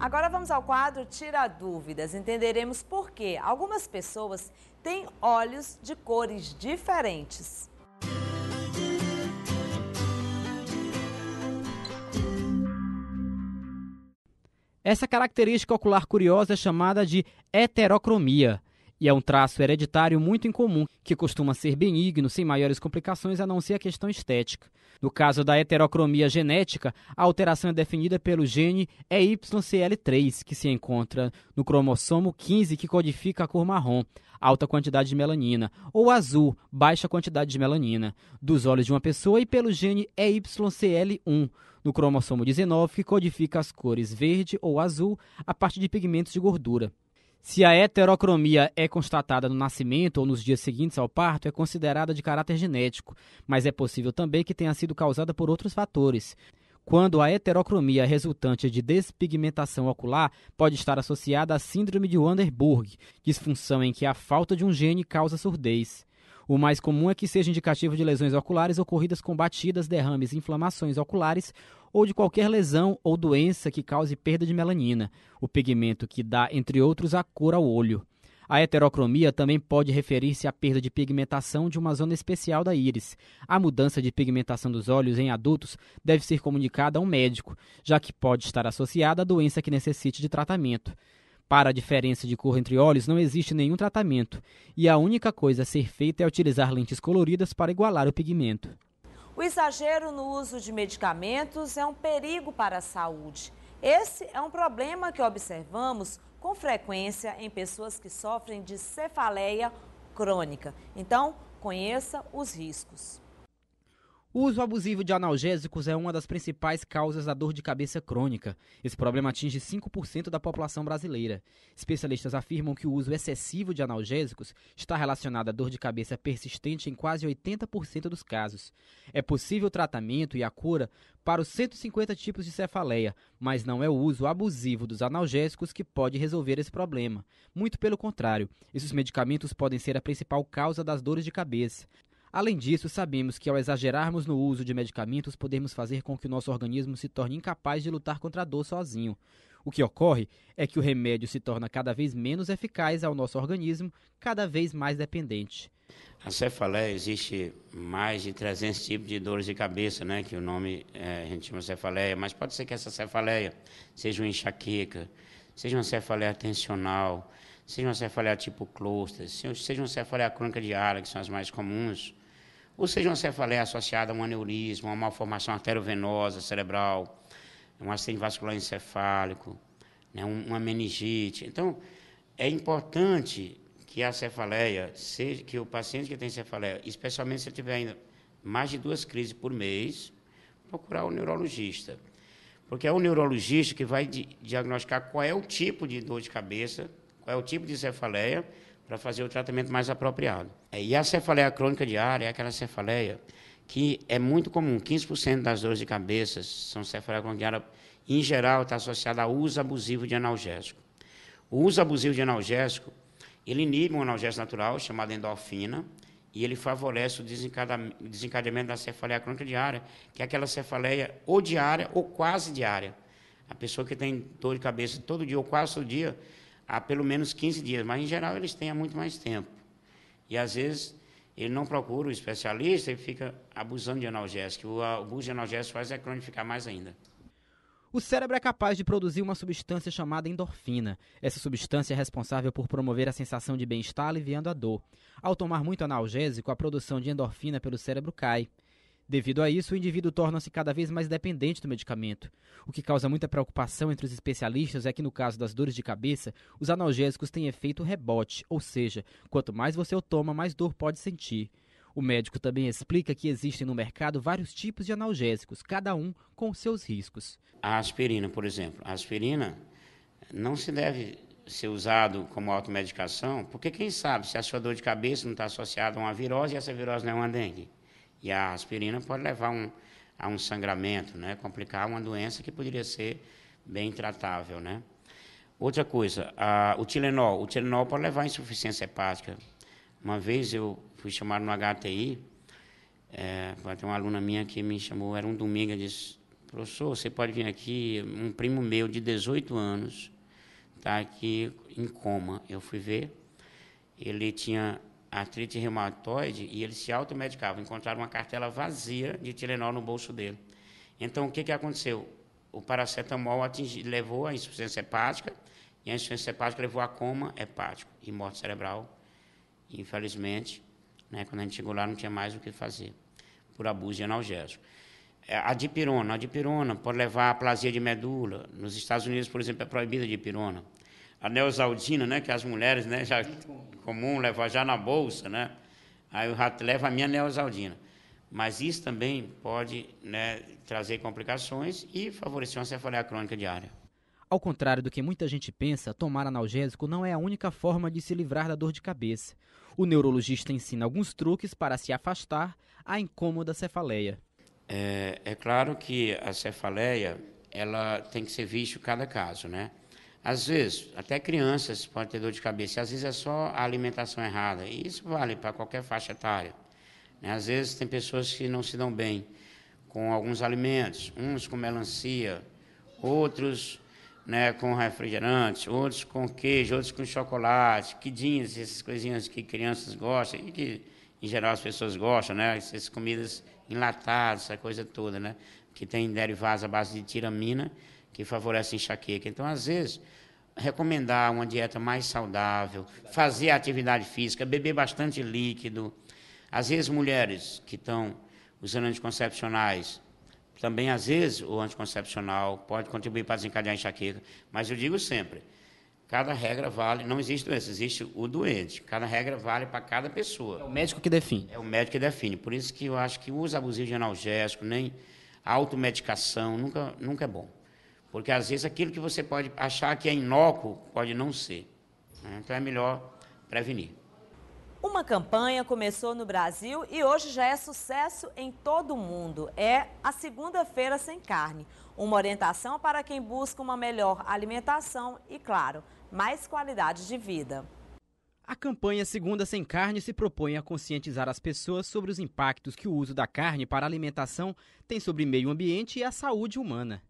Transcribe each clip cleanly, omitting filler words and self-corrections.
Agora vamos ao quadro Tira Dúvidas. Entenderemos por que algumas pessoas têm olhos de cores diferentes. Essa característica ocular curiosa é chamada de heterocromia e é um traço hereditário muito incomum, que costuma ser benigno, sem maiores complicações, a não ser a questão estética. No caso da heterocromia genética, a alteração é definida pelo gene EYCL3, que se encontra no cromossomo 15, que codifica a cor marrom, alta quantidade de melanina, ou azul, baixa quantidade de melanina, dos olhos de uma pessoa, e pelo gene EYCL1, no cromossomo 19, que codifica as cores verde ou azul a partir de pigmentos de gordura. Se a heterocromia é constatada no nascimento ou nos dias seguintes ao parto, é considerada de caráter genético, mas é possível também que tenha sido causada por outros fatores. Quando a heterocromia resultante de despigmentação ocular pode estar associada à síndrome de Waardenburg, disfunção em que a falta de um gene causa surdez. O mais comum é que seja indicativo de lesões oculares ocorridas com batidas, derrames, inflamações oculares ou de qualquer lesão ou doença que cause perda de melanina, o pigmento que dá, entre outros, a cor ao olho. A heterocromia também pode referir-se à perda de pigmentação de uma zona especial da íris. A mudança de pigmentação dos olhos em adultos deve ser comunicada a um médico, já que pode estar associada a doença que necessite de tratamento. Para a diferença de cor entre olhos não existe nenhum tratamento, e a única coisa a ser feita é utilizar lentes coloridas para igualar o pigmento. O exagero no uso de medicamentos é um perigo para a saúde. Esse é um problema que observamos com frequência em pessoas que sofrem de cefaleia crônica. Então, conheça os riscos. O uso abusivo de analgésicos é uma das principais causas da dor de cabeça crônica. Esse problema atinge 5% da população brasileira. Especialistas afirmam que o uso excessivo de analgésicos está relacionado à dor de cabeça persistente em quase 80% dos casos. É possível o tratamento e a cura para os 150 tipos de cefaleia, mas não é o uso abusivo dos analgésicos que pode resolver esse problema. Muito pelo contrário, esses medicamentos podem ser a principal causa das dores de cabeça. Além disso, sabemos que ao exagerarmos no uso de medicamentos, podemos fazer com que o nosso organismo se torne incapaz de lutar contra a dor sozinho. O que ocorre é que o remédio se torna cada vez menos eficaz ao nosso organismo, cada vez mais dependente. A cefaleia, existe mais de 300 tipos de dores de cabeça, né? Que o nome a gente chama cefaleia, mas pode ser que essa cefaleia seja uma enxaqueca, seja uma cefaleia tensional, seja uma cefaleia tipo cluster, seja uma cefaleia crônica diária, que são as mais comuns, ou seja uma cefaleia associada a um aneurisma, uma malformação arteriovenosa cerebral, um acidente vascular encefálico, né, uma meningite. Então, é importante que a cefaleia, que o paciente que tem cefaleia, especialmente se ele tiver ainda mais de 2 crises por mês, procurar o neurologista. Porque é o neurologista que vai diagnosticar qual é o tipo de dor de cabeça, qual é o tipo de cefaleia, para fazer o tratamento mais apropriado. E a cefaleia crônica diária é aquela cefaleia que é muito comum. 15% das dores de cabeça são cefaleia crônica diária. Em geral, está associada ao uso abusivo de analgésico. O uso abusivo de analgésico, ele inibe um analgésico natural, chamado endorfina, e ele favorece o desencadeamento da cefaleia crônica diária, que é aquela cefaleia ou diária ou quase diária. A pessoa que tem dor de cabeça todo dia ou quase todo dia, há pelo menos 15 dias, mas em geral eles têm há muito mais tempo. E às vezes ele não procura o especialista e fica abusando de analgésico. O abuso de analgésico faz a cronificar mais ainda. O cérebro é capaz de produzir uma substância chamada endorfina. Essa substância é responsável por promover a sensação de bem-estar, aliviando a dor. Ao tomar muito analgésico, a produção de endorfina pelo cérebro cai. Devido a isso, o indivíduo torna-se cada vez mais dependente do medicamento. O que causa muita preocupação entre os especialistas é que, no caso das dores de cabeça, os analgésicos têm efeito rebote, ou seja, quanto mais você o toma, mais dor pode sentir. O médico também explica que existem no mercado vários tipos de analgésicos, cada um com seus riscos. A aspirina, por exemplo. A aspirina não se deve ser usado como automedicação, porque quem sabe se a sua dor de cabeça não está associada a uma virose e essa virose não é uma dengue. E a aspirina pode levar a um sangramento, né? Complicar uma doença que poderia ser bem tratável, né? Outra coisa, o Tilenol. O Tilenol pode levar a insuficiência hepática. Uma vez eu fui chamado no HTI, tem uma aluna minha que me chamou, era um domingo, disse, professor, você pode vir aqui, um primo meu de 18 anos, está aqui em coma. Eu fui ver, ele tinha artrite reumatoide e ele se automedicava. Encontraram uma cartela vazia de Tilenol no bolso dele. Então, o que aconteceu? O paracetamol levou à insuficiência hepática, e a insuficiência hepática levou a coma hepático e morte cerebral. E, infelizmente, né, quando a gente chegou lá, não tinha mais o que fazer, por abuso de analgésico. A dipirona pode levar a aplasia de medula. Nos Estados Unidos, por exemplo, é proibida a dipirona. A neosaldina, né, que as mulheres, né, já é comum levar já na bolsa, né? Aí o rato leva a minha neosaldina. Mas isso também pode, né, trazer complicações e favorecer uma cefaleia crônica diária. Ao contrário do que muita gente pensa, tomar analgésico não é a única forma de se livrar da dor de cabeça. O neurologista ensina alguns truques para se afastar a incômoda cefaleia. É claro que a cefaleia, ela tem que ser vista em cada caso, né? Às vezes, até crianças podem ter dor de cabeça, às vezes é só a alimentação errada, e isso vale para qualquer faixa etária. Às vezes tem pessoas que não se dão bem com alguns alimentos, uns com melancia, outros, né, com refrigerantes, outros com queijo, outros com chocolate, quidinhas, essas coisinhas que crianças gostam e que, em geral, as pessoas gostam, né? Essas comidas enlatadas, essa coisa toda, né? Que tem derivados à base de tiramina, que favorecem enxaqueca. Então, às vezes, recomendar uma dieta mais saudável, fazer atividade física, beber bastante líquido. Às vezes, mulheres que estão usando anticoncepcionais, também, às vezes, o anticoncepcional pode contribuir para desencadear a enxaqueca. Mas eu digo sempre, cada regra vale, não existe doença, existe o doente. Cada regra vale para cada pessoa. É o médico que define. É o médico que define. Por isso que eu acho que o uso abusivo de analgésico, nem a automedicação, nunca é bom. Porque, às vezes, aquilo que você pode achar que é inócuo, pode não ser. Então, é melhor prevenir. Uma campanha começou no Brasil e hoje já é sucesso em todo o mundo. É a Segunda-feira Sem Carne. Uma orientação para quem busca uma melhor alimentação e, claro, mais qualidade de vida. A campanha Segunda Sem Carne se propõe a conscientizar as pessoas sobre os impactos que o uso da carne para a alimentação tem sobre o meio ambiente e a saúde humana.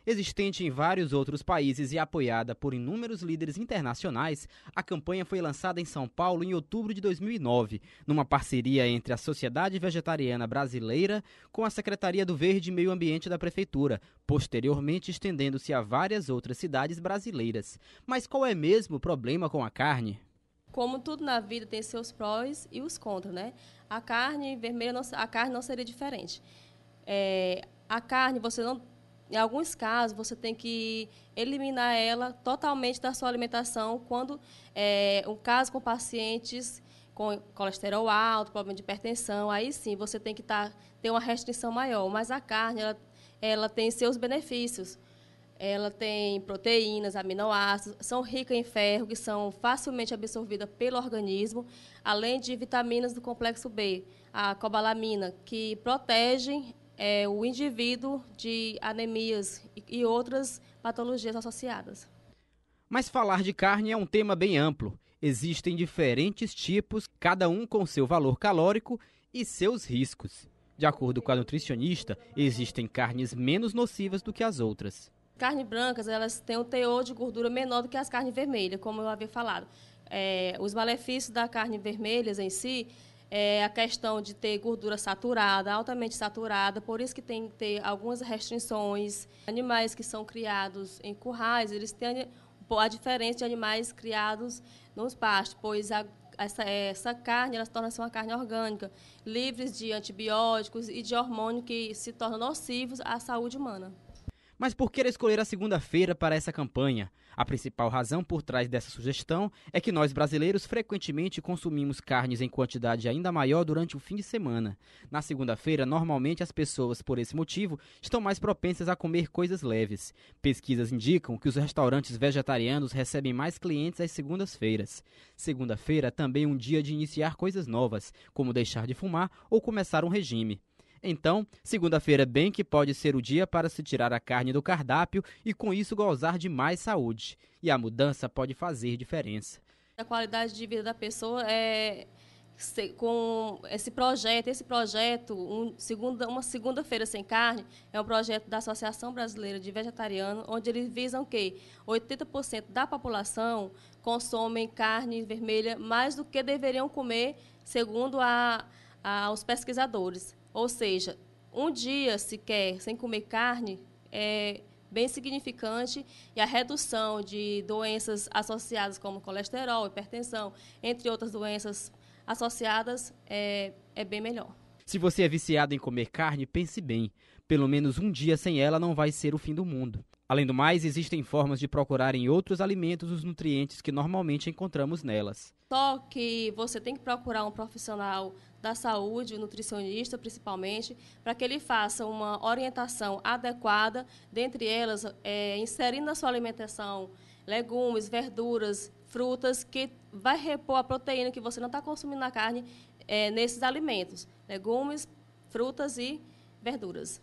Existente em vários outros países e apoiada por inúmeros líderes internacionais, a campanha foi lançada em São Paulo em outubro de 2009, numa parceria entre a Sociedade Vegetariana Brasileira com a Secretaria do Verde e Meio Ambiente da Prefeitura, posteriormente estendendo-se a várias outras cidades brasileiras. Mas qual é mesmo o problema com a carne? Como tudo na vida tem seus prós e os contras, né? A carne vermelha, a carne não seria diferente. A carne, em alguns casos, você tem que eliminar ela totalmente da sua alimentação quando um caso com pacientes com colesterol alto, problema de hipertensão, aí sim você tem que ter uma restrição maior. Mas a carne, ela tem seus benefícios. Ela tem proteínas, aminoácidos, são ricas em ferro, que são facilmente absorvidas pelo organismo, além de vitaminas do complexo B, a cobalamina, que protegem o indivíduo de anemias e outras patologias associadas. Mas falar de carne é um tema bem amplo. Existem diferentes tipos, cada um com seu valor calórico e seus riscos. De acordo com a nutricionista, existem carnes menos nocivas do que as outras. Carnes brancas, elas têm um teor de gordura menor do que as carnes vermelhas, como eu havia falado. Os malefícios da carne vermelha em si é a questão de ter gordura saturada, altamente saturada, por isso que tem que ter algumas restrições. Animais que são criados em currais, eles têm a diferença de animais criados nos pastos, pois essa carne ela torna-se uma carne orgânica, livres de antibióticos e de hormônios que se tornam nocivos à saúde humana. Mas por que escolher a segunda-feira para essa campanha? A principal razão por trás dessa sugestão é que nós brasileiros frequentemente consumimos carnes em quantidade ainda maior durante o fim de semana. Na segunda-feira, normalmente as pessoas, por esse motivo, estão mais propensas a comer coisas leves. Pesquisas indicam que os restaurantes vegetarianos recebem mais clientes às segundas-feiras. Segunda-feira é também um dia de iniciar coisas novas, como deixar de fumar ou começar um regime. Então, segunda-feira bem que pode ser o dia para se tirar a carne do cardápio e com isso gozar de mais saúde. E a mudança pode fazer diferença. A qualidade de vida da pessoa com esse projeto, uma segunda-feira sem carne, é um projeto da Associação Brasileira de Vegetarianos, onde eles visam que 80% da população consomem carne vermelha mais do que deveriam comer, segundo os pesquisadores. Ou seja, um dia sequer sem comer carne é bem significante, e a redução de doenças associadas como colesterol, hipertensão, entre outras doenças associadas, é bem melhor. Se você é viciado em comer carne, pense bem. Pelo menos um dia sem ela não vai ser o fim do mundo. Além do mais, existem formas de procurar em outros alimentos os nutrientes que normalmente encontramos nelas. Só que você tem que procurar um profissional da saúde, um nutricionista principalmente, para que ele faça uma orientação adequada, dentre elas, inserindo na sua alimentação legumes, verduras, frutas, que vai repor a proteína que você não está consumindo na carne nesses alimentos, legumes, frutas e verduras.